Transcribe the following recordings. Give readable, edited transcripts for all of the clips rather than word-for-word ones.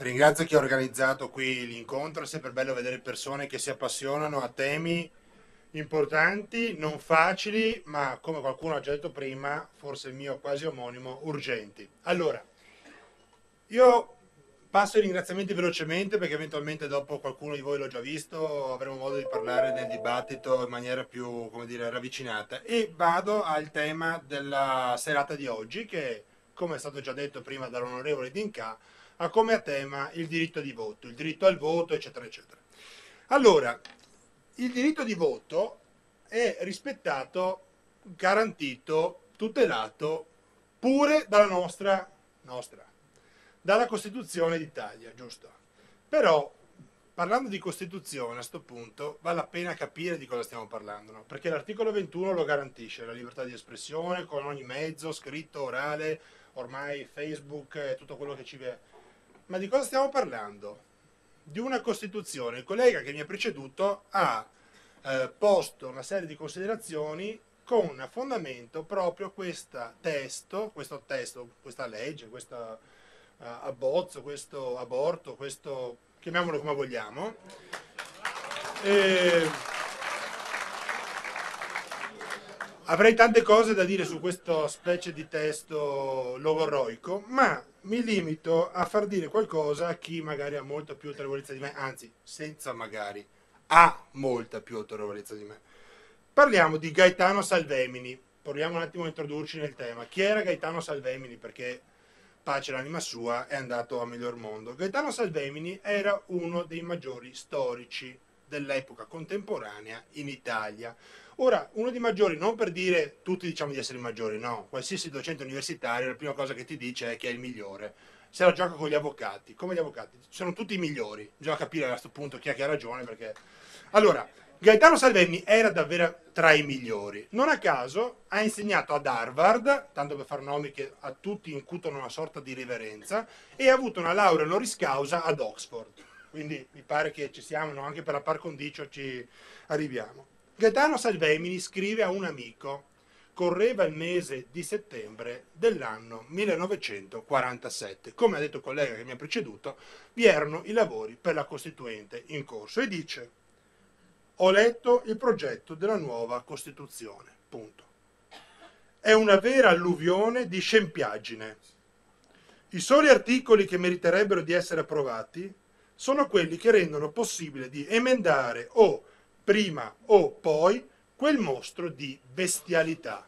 Ringrazio chi ha organizzato qui l'incontro, è sempre bello vedere persone che si appassionano a temi importanti, non facili, ma come qualcuno ha già detto prima, forse il mio quasi omonimo, urgenti. Allora, io passo i ringraziamenti velocemente perché eventualmente dopo qualcuno di voi l'ho già visto, avremo modo di parlare del dibattito in maniera più, come dire, ravvicinata. E vado al tema della serata di oggi che, come è stato già detto prima dall'onorevole Dinca, ha come a tema il diritto di voto, il diritto al voto, eccetera, eccetera. Allora, il diritto di voto è rispettato, garantito, tutelato pure dalla nostra, dalla Costituzione d'Italia, giusto? Però, parlando di Costituzione, a questo punto vale la pena capire di cosa stiamo parlando, no? Perché l'articolo 21 lo garantisce, la libertà di espressione con ogni mezzo, scritto, orale, ormai Facebook e tutto quello che ci vede. Ma di cosa stiamo parlando? Di una Costituzione. Il collega che mi ha preceduto ha posto una serie di considerazioni con a fondamento proprio questo testo, questa legge, questo abbozzo, questo aborto, questo chiamiamolo come vogliamo. E avrei tante cose da dire su questo specie di testo logorroico, ma mi limito a far dire qualcosa a chi magari ha molta più autorevolezza di me, anzi, senza magari, ha molta più autorevolezza di me. Parliamo di Gaetano Salvemini. Proviamo un attimo a introdurci nel tema. Chi era Gaetano Salvemini? Perché pace l'anima sua, è andato a miglior mondo. Gaetano Salvemini era uno dei maggiori storici dell'epoca contemporanea in Italia. Ora, uno dei maggiori, non per dire tutti diciamo di essere i maggiori, no. Qualsiasi docente universitario la prima cosa che ti dice è che è il migliore. Se la gioca con gli avvocati, come gli avvocati, sono tutti i migliori. Bisogna capire a questo punto chi è che ha ragione perché... Allora, Gaetano Salvemini era davvero tra i migliori. Non a caso ha insegnato ad Harvard, tanto per fare nomi che a tutti incutono una sorta di riverenza, e ha avuto una laurea honoris causa ad Oxford. Quindi mi pare che ci siamo, no? Anche per la par condicio ci arriviamo. Gaetano Salvemini scrive a un amico, correva il mese di settembre dell'anno 1947. Come ha detto il collega che mi ha preceduto, vi erano i lavori per la Costituente in corso e dice: ho letto il progetto della nuova Costituzione. Punto. È una vera alluvione di scempiaggine. I soli articoli che meriterebbero di essere approvati sono quelli che rendono possibile di emendare o prima o poi quel mostro di bestialità.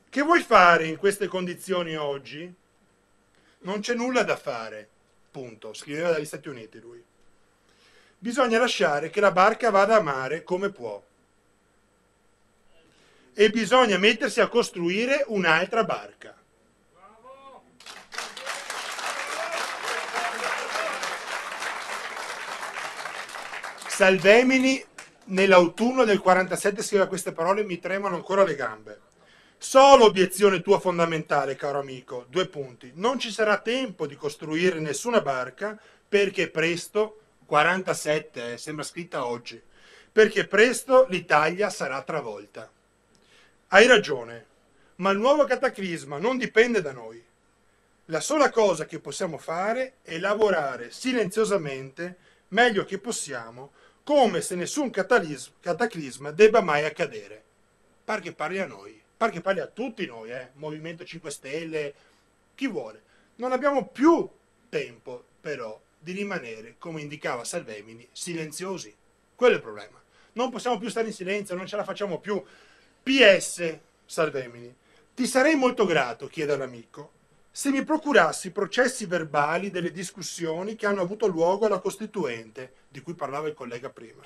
Che vuoi fare in queste condizioni oggi? Non c'è nulla da fare. Punto. Scriveva dagli Stati Uniti lui. Bisogna lasciare che la barca vada a mare come può. E bisogna mettersi a costruire un'altra barca. Salvemini nell'autunno del 47 scrive queste parole e mi tremano ancora le gambe. So l'obiezione tua fondamentale, caro amico, due punti. Non ci sarà tempo di costruire nessuna barca perché presto, 47, sembra scritta oggi, perché presto l'Italia sarà travolta. Hai ragione, ma il nuovo cataclisma non dipende da noi. La sola cosa che possiamo fare è lavorare silenziosamente, meglio che possiamo, come se nessun cataclisma debba mai accadere. Par che parli a noi, par che parli a tutti noi, Movimento 5 Stelle, chi vuole. Non abbiamo più tempo, però, di rimanere, come indicava Salvemini, silenziosi. Quello è il problema. Non possiamo più stare in silenzio, non ce la facciamo più. PS, Salvemini, ti sarei molto grato, chiede l'amico, se mi procurassi processi verbali delle discussioni che hanno avuto luogo alla Costituente, di cui parlava il collega prima,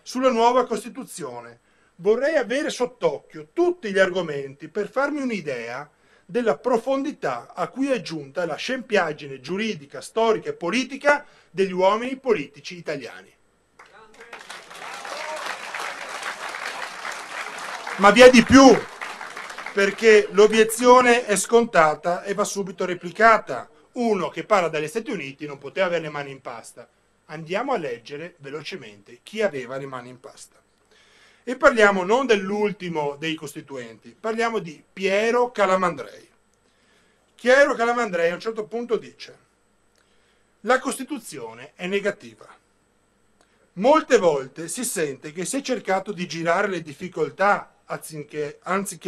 sulla nuova Costituzione. Vorrei avere sott'occhio tutti gli argomenti per farmi un'idea della profondità a cui è giunta la scempiaggine giuridica, storica e politica degli uomini politici italiani. Ma vi è di più, perché l'obiezione è scontata e va subito replicata. Uno che parla dagli Stati Uniti non poteva avere le mani in pasta. Andiamo a leggere velocemente chi aveva le mani in pasta. E parliamo non dell'ultimo dei costituenti, parliamo di Piero Calamandrei. Piero Calamandrei a un certo punto dice: La Costituzione è negativa. Molte volte si sente che si è cercato di girare le difficoltà anziché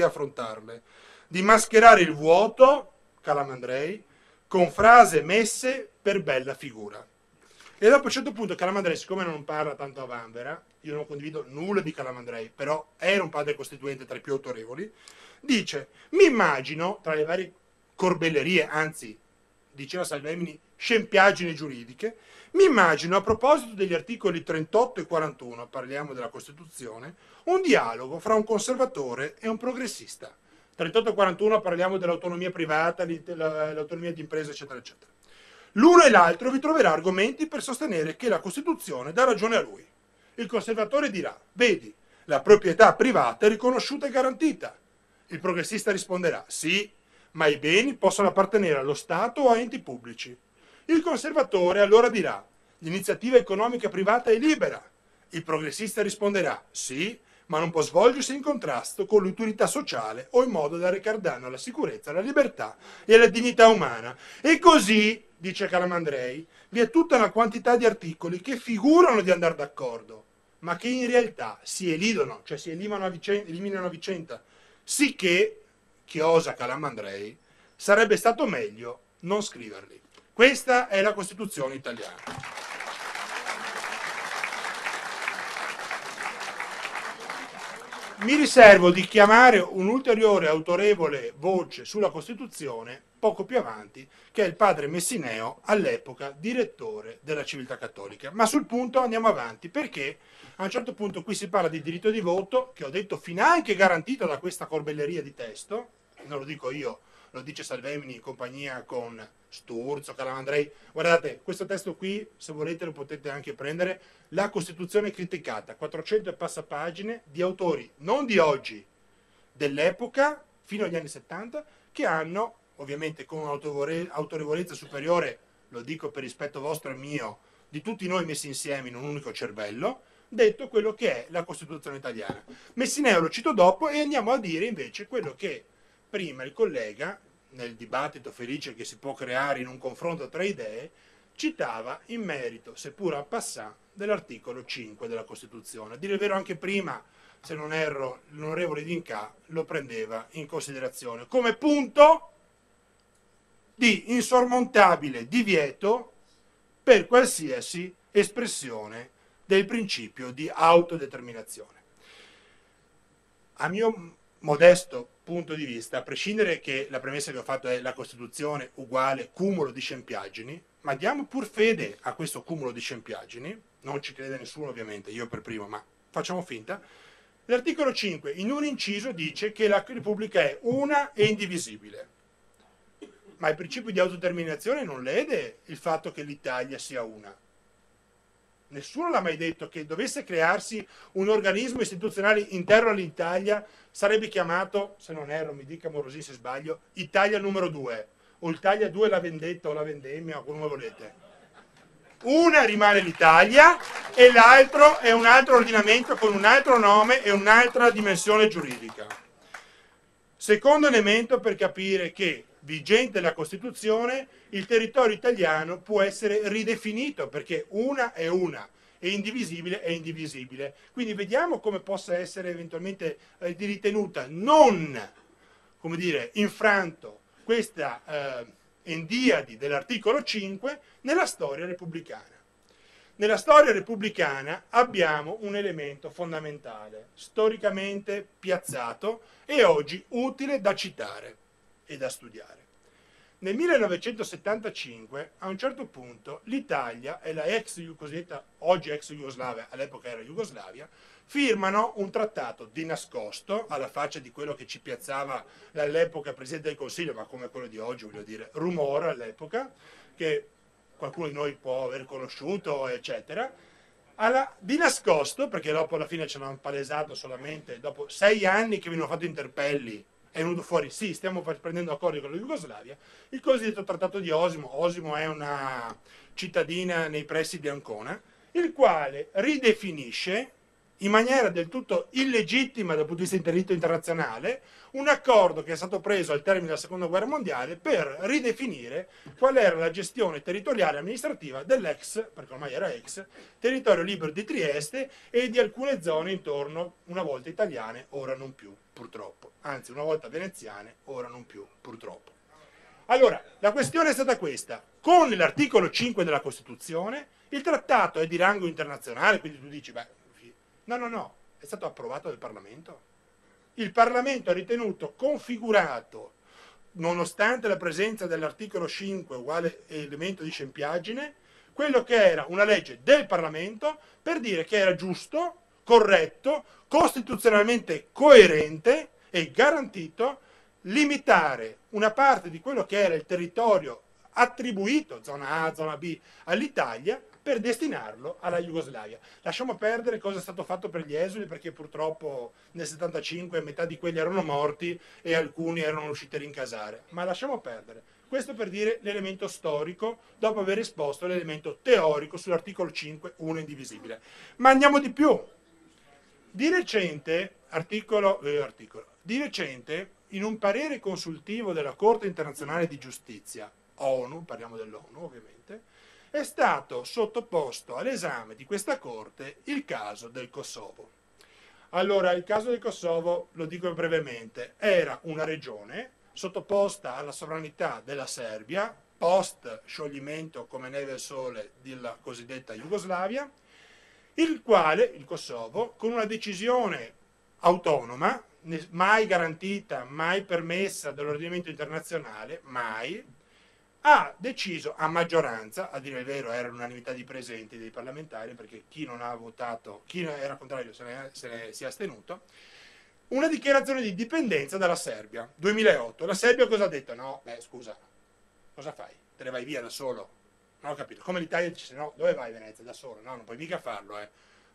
affrontarle, di mascherare il vuoto, Calamandrei, con frasi messe per bella figura. E dopo a un certo punto Calamandrei, siccome non parla tanto a vanvera, io non condivido nulla di Calamandrei, però era un padre costituente tra i più autorevoli, dice, mi immagino, tra le varie corbellerie, anzi, diceva Salvemini, scempiaggini giuridiche, mi immagino, a proposito degli articoli 38 e 41, parliamo della Costituzione, un dialogo fra un conservatore e un progressista. 38 e 41 parliamo dell'autonomia privata, l'autonomia di impresa, eccetera, eccetera. L'uno e l'altro vi troverà argomenti per sostenere che la Costituzione dà ragione a lui. Il conservatore dirà, vedi, la proprietà privata è riconosciuta e garantita. Il progressista risponderà, sì, ma i beni possono appartenere allo Stato o a enti pubblici. Il conservatore allora dirà, l'iniziativa economica privata è libera. Il progressista risponderà, sì, ma non può svolgersi in contrasto con l'utilità sociale o in modo da recar danno alla sicurezza, alla libertà e alla dignità umana. E così, dice Calamandrei, vi è tutta una quantità di articoli che figurano di andare d'accordo, ma che in realtà si elidono, cioè si eliminano a vicenda, sicché, chiosa Calamandrei, sarebbe stato meglio non scriverli. Questa è la Costituzione italiana. Mi riservo di chiamare un'ulteriore autorevole voce sulla Costituzione poco più avanti, che è il padre Messineo, all'epoca direttore della Civiltà Cattolica. Ma sul punto andiamo avanti, perché a un certo punto qui si parla di diritto di voto, che ho detto finanche garantito da questa corbelleria di testo, non lo dico io, lo dice Salvemini in compagnia con Sturzo, Calamandrei. Guardate, questo testo qui, se volete lo potete anche prendere, la Costituzione criticata, 400 e passa pagine di autori, non di oggi, dell'epoca, fino agli anni 70, che hanno, ovviamente con un'autorevolezza superiore, lo dico per rispetto vostro e mio, di tutti noi messi insieme in un unico cervello, detto quello che è la Costituzione italiana. Messineo lo cito dopo e andiamo a dire invece quello che prima il collega, nel dibattito felice che si può creare in un confronto tra idee, citava in merito, seppur en passant, dell'articolo 5 della Costituzione. A dire il vero anche prima, se non erro, l'onorevole D'Incà lo prendeva in considerazione come punto di insormontabile divieto per qualsiasi espressione del principio di autodeterminazione. A mio modesto punto di vista, a prescindere che la premessa che ho fatto è la Costituzione uguale cumulo di scempiaggini, ma diamo pur fede a questo cumulo di scempiaggini, non ci crede nessuno ovviamente, io per primo, ma facciamo finta. L'articolo 5 in un inciso dice che la Repubblica è una e indivisibile, ma il principio di autodeterminazione non lede il fatto che l'Italia sia una. Nessuno l'ha mai detto che dovesse crearsi un organismo istituzionale interno all'Italia, sarebbe chiamato, se non erro, mi dica Morosini se sbaglio, Italia numero 2, o Italia 2 la vendetta o la vendemmia, o come volete. Una rimane l'Italia e l'altro è un altro ordinamento con un altro nome e un'altra dimensione giuridica. Secondo elemento per capire che, vigente la Costituzione, il territorio italiano può essere ridefinito, perché una è una e indivisibile è indivisibile. Quindi vediamo come possa essere eventualmente ritenuta non, come dire, infranto questa endiadi dell'articolo 5 nella storia repubblicana. Nella storia repubblicana abbiamo un elemento fondamentale, storicamente piazzato e oggi utile da citare e da studiare. Nel 1975, a un certo punto, l'Italia e la cosiddetta oggi ex Jugoslavia, all'epoca era Jugoslavia, firmano un trattato di nascosto, alla faccia di quello che ci piazzava all'epoca Presidente del Consiglio, ma come quello di oggi, voglio dire, rumore all'epoca, che qualcuno di noi può aver conosciuto, eccetera, di nascosto, perché dopo alla fine ce l'hanno palesato solamente dopo 6 anni che venivano fatti interpelli, è venuto fuori, sì, stiamo prendendo accordi con la Jugoslavia, il cosiddetto trattato di Osimo. Osimo è una cittadina nei pressi di Ancona, il quale ridefinisce in maniera del tutto illegittima dal punto di vista del diritto internazionale un accordo che è stato preso al termine della seconda guerra mondiale per ridefinire qual era la gestione territoriale e amministrativa dell'ex, perché ormai era ex, territorio libero di Trieste e di alcune zone intorno, una volta italiane, ora non più, purtroppo. Anzi, una volta veneziane, ora non più, purtroppo. Allora, la questione è stata questa. Con l'articolo 5 della Costituzione, il trattato è di rango internazionale, quindi tu dici, beh, no, è stato approvato dal Parlamento. Il Parlamento ha ritenuto configurato, nonostante la presenza dell'articolo 5 uguale elemento di scempiaggine, quello che era una legge del Parlamento per dire che era giusto, corretto, costituzionalmente coerente e garantito limitare una parte di quello che era il territorio attribuito, zona A, zona B, all'Italia per destinarlo alla Jugoslavia. Lasciamo perdere cosa è stato fatto per gli esuli, perché purtroppo nel 75 metà di quelli erano morti e alcuni erano riusciti a rincasare, ma lasciamo perdere. Questo per dire l'elemento storico, dopo aver esposto l'elemento teorico sull'articolo 5, 1 indivisibile. Ma andiamo di più. Di recente, di recente, in un parere consultivo della Corte internazionale di giustizia, ONU, parliamo dell'ONU ovviamente, è stato sottoposto all'esame di questa Corte il caso del Kosovo. Allora, il caso del Kosovo, lo dico brevemente, era una regione sottoposta alla sovranità della Serbia, post scioglimento come neve al sole della cosiddetta Jugoslavia, il quale, il Kosovo, con una decisione autonoma, mai garantita, mai permessa dall'ordinamento internazionale, mai, ha deciso a maggioranza, a dire il vero era l'unanimità di presenti dei parlamentari, perché chi non ha votato, chi era contrario si è astenuto, una dichiarazione di dipendenza dalla Serbia, 2008. La Serbia cosa ha detto? No, beh scusa, cosa fai? Te ne vai via da solo? Non ho capito, come l'Italia dice no, dove vai Venezia? Da solo? No, non puoi mica farlo,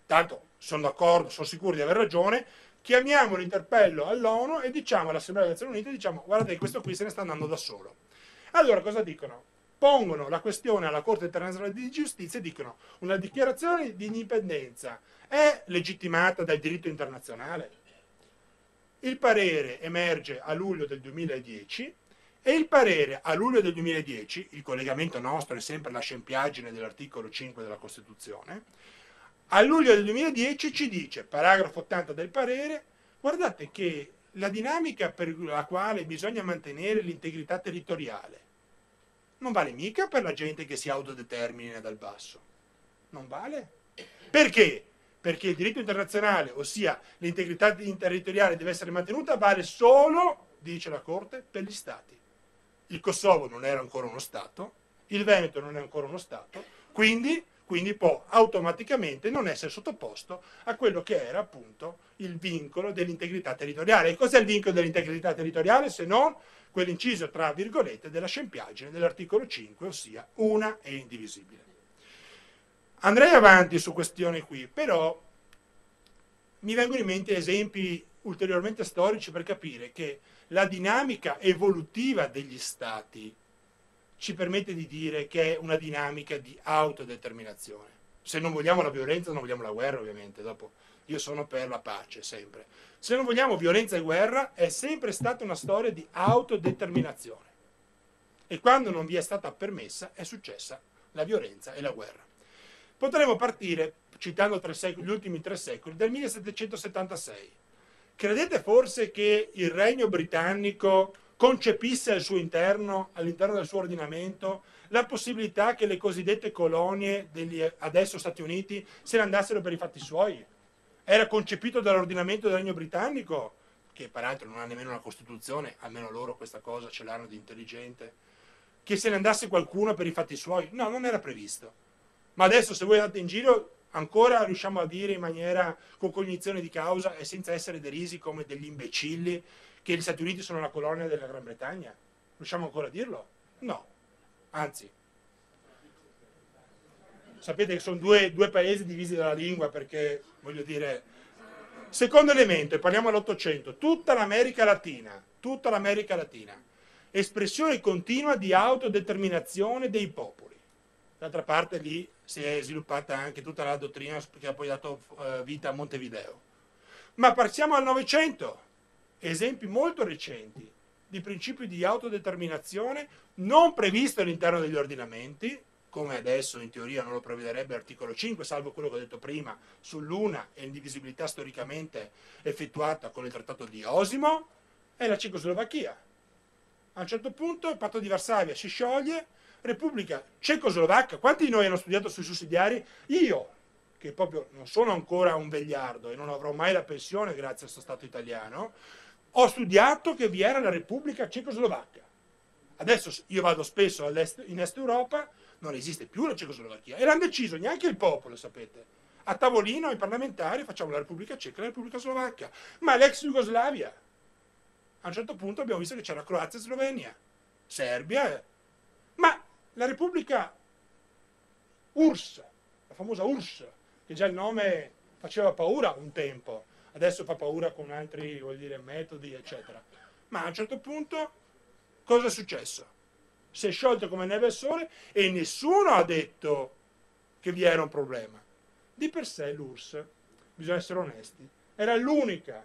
Tanto sono d'accordo, sono sicuro di aver ragione, chiamiamo l'interpello all'ONU e diciamo all'Assemblea delle Nazioni Unite, diciamo guardate questo qui se ne sta andando da solo. Allora cosa dicono? Pongono la questione alla Corte internazionale di giustizia e dicono una dichiarazione di indipendenza è legittimata dal diritto internazionale? Il parere emerge a luglio del 2010 e il parere a luglio del 2010, il collegamento nostro è sempre la scempiaggine dell'articolo 5 della Costituzione, a luglio del 2010 ci dice, paragrafo 80 del parere, guardate che la dinamica per la quale bisogna mantenere l'integrità territoriale non vale mica per la gente che si autodetermina dal basso. Non vale. Perché? Perché il diritto internazionale, ossia l'integrità territoriale deve essere mantenuta, vale solo, dice la Corte, per gli Stati. Il Kosovo non era ancora uno Stato, il Veneto non è ancora uno Stato, quindi può automaticamente non essere sottoposto a quello che era appunto il vincolo dell'integrità territoriale. E cos'è il vincolo dell'integrità territoriale se non quell'inciso tra virgolette della scempiaggine dell'articolo 5, ossia una e indivisibile. Andrei avanti su questioni qui, però mi vengono in mente esempi ulteriormente storici per capire che la dinamica evolutiva degli stati ci permette di dire che è una dinamica di autodeterminazione. Se non vogliamo la violenza, non vogliamo la guerra, ovviamente. Dopo, io sono per la pace, sempre. Se non vogliamo violenza e guerra, è sempre stata una storia di autodeterminazione. E quando non vi è stata permessa, è successa la violenza e la guerra. Potremmo partire, citando gli ultimi 3 secoli, dal 1776. Credete forse che il Regno britannico concepisse all'interno del suo ordinamento la possibilità che le cosiddette colonie degli adesso Stati Uniti se ne andassero per i fatti suoi? Era concepito dall'ordinamento del Regno britannico, che peraltro non ha nemmeno una Costituzione, almeno loro questa cosa ce l'hanno di intelligente, che se ne andasse qualcuno per i fatti suoi? No, non era previsto. Ma adesso se voi andate in giro ancora riusciamo a dire in maniera con cognizione di causa e senza essere derisi come degli imbecilli che gli Stati Uniti sono la colonia della Gran Bretagna? Riusciamo ancora a dirlo? No, anzi. Sapete che sono due paesi divisi dalla lingua perché, voglio dire, secondo elemento, e parliamo dell'Ottocento, tutta l'America Latina, espressione continua di autodeterminazione dei popoli. D'altra parte lì si è sviluppata anche tutta la dottrina che ha poi dato vita a Montevideo. Ma passiamo al Novecento, esempi molto recenti di principi di autodeterminazione non previsti all'interno degli ordinamenti, come adesso in teoria non lo prevederebbe l'articolo 5, salvo quello che ho detto prima sull'una e l'indivisibilità storicamente effettuata con il trattato di Osimo, è la Cecoslovacchia. A un certo punto il patto di Varsavia si scioglie, Repubblica Cecoslovacca. Quanti di noi hanno studiato sui sussidiari? Io, che proprio non sono ancora un vegliardo e non avrò mai la pensione grazie a questo Stato italiano, ho studiato che vi era la Repubblica Cecoslovacca. Adesso io vado spesso in Est Europa, non esiste più la Cecoslovacchia. E l'hanno deciso neanche il popolo, sapete. A tavolino, ai parlamentari, facciamo la Repubblica Ceca e la Repubblica Slovacca. Ma l'ex Jugoslavia. A un certo punto abbiamo visto che c'era Croazia e Slovenia, Serbia, ma la Repubblica URSS, la famosa URSS, che già il nome faceva paura un tempo, adesso fa paura con altri, vuol dire, metodi, eccetera. Ma a un certo punto cosa è successo? Si è sciolto come neve al sole e nessuno ha detto che vi era un problema. Di per sé l'URSS, bisogna essere onesti, era l'unica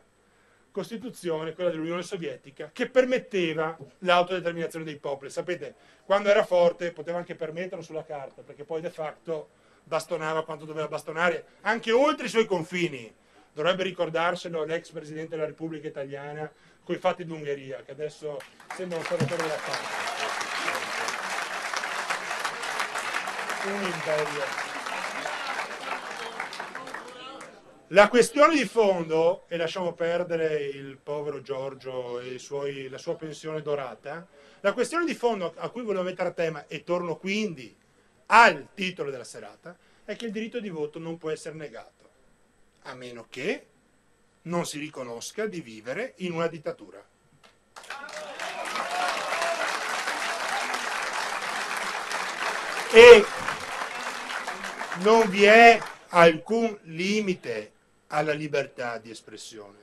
Costituzione, quella dell'Unione Sovietica, che permetteva l'autodeterminazione dei popoli. Sapete, quando era forte poteva anche permetterlo sulla carta, perché poi de facto bastonava quanto doveva bastonare, anche oltre i suoi confini. Dovrebbe ricordarselo l'ex Presidente della Repubblica Italiana coi fatti d'Ungheria, che adesso sembra un senatore della parte. Un imperio. La questione di fondo, e lasciamo perdere il povero Giorgio e la sua pensione dorata, la questione di fondo a cui volevo mettere a tema, e torno quindi al titolo della serata, è che il diritto di voto non può essere negato, a meno che non si riconosca di vivere in una dittatura. E non vi è alcun limite alla libertà di espressione.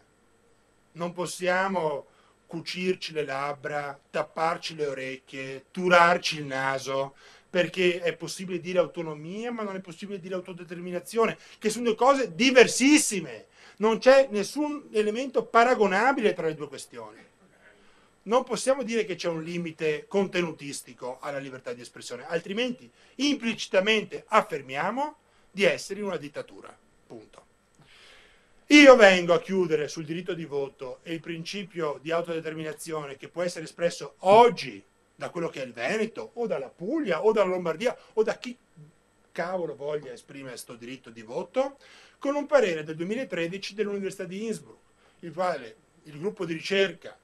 Non possiamo cucirci le labbra, tapparci le orecchie, turarci il naso, perché è possibile dire autonomia, ma non è possibile dire autodeterminazione, che sono due cose diversissime. Non c'è nessun elemento paragonabile tra le due questioni. Non possiamo dire che c'è un limite contenutistico alla libertà di espressione, altrimenti implicitamente affermiamo di essere in una dittatura. Punto. Io vengo a chiudere sul diritto di voto e il principio di autodeterminazione che può essere espresso oggi da quello che è il Veneto, o dalla Puglia, o dalla Lombardia, o da chi cavolo voglia esprimere questo diritto di voto, con un parere del 2013 dell'Università di Innsbruck, il quale il gruppo di ricerca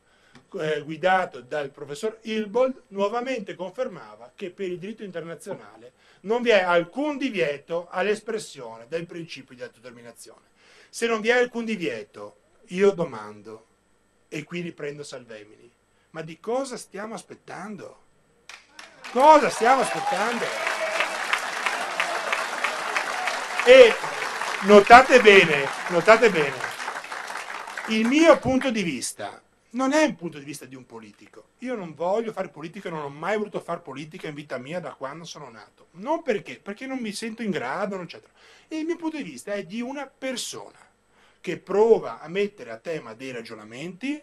guidato dal professor Ilbold nuovamente confermava che per il diritto internazionale non vi è alcun divieto all'espressione del principio di autodeterminazione. Se non vi è alcun divieto, io domando, e qui riprendo Salvemini, ma di cosa stiamo aspettando? Cosa stiamo aspettando? E notate bene, il mio punto di vista non è un punto di vista di un politico. Io non voglio fare politica, non ho mai voluto fare politica in vita mia da quando sono nato. Non perché non mi sento in grado, eccetera. E il mio punto di vista è di una persona che prova a mettere a tema dei ragionamenti,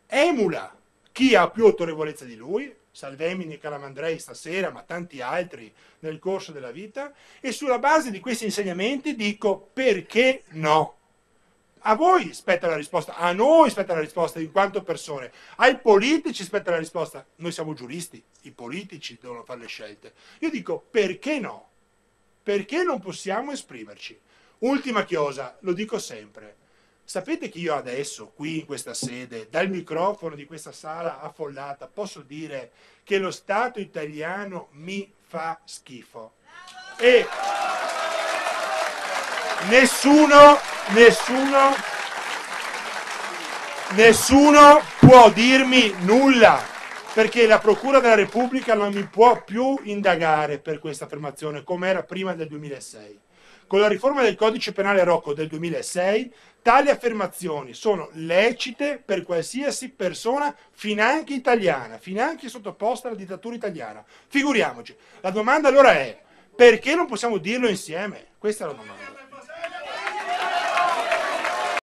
emula chi ha più autorevolezza di lui, Salvemini e Calamandrei stasera, ma tanti altri nel corso della vita, e sulla base di questi insegnamenti dico perché no? A voi spetta la risposta, a noi spetta la risposta in quanto persone, ai politici spetta la risposta, noi siamo giuristi, i politici devono fare le scelte. Io dico perché no? Perché non possiamo esprimerci? Ultima chiosa, lo dico sempre, sapete che io adesso qui in questa sede, dal microfono di questa sala affollata, posso dire che lo Stato italiano mi fa schifo e nessuno può dirmi nulla, perché la Procura della Repubblica non mi può più indagare per questa affermazione come era prima del 2006. con la riforma del codice penale Rocco del 2006, tali affermazioni sono lecite per qualsiasi persona, finanche italiana, finanche sottoposta alla dittatura italiana. Figuriamoci. La domanda allora è: perché non possiamo dirlo insieme? Questa è la domanda.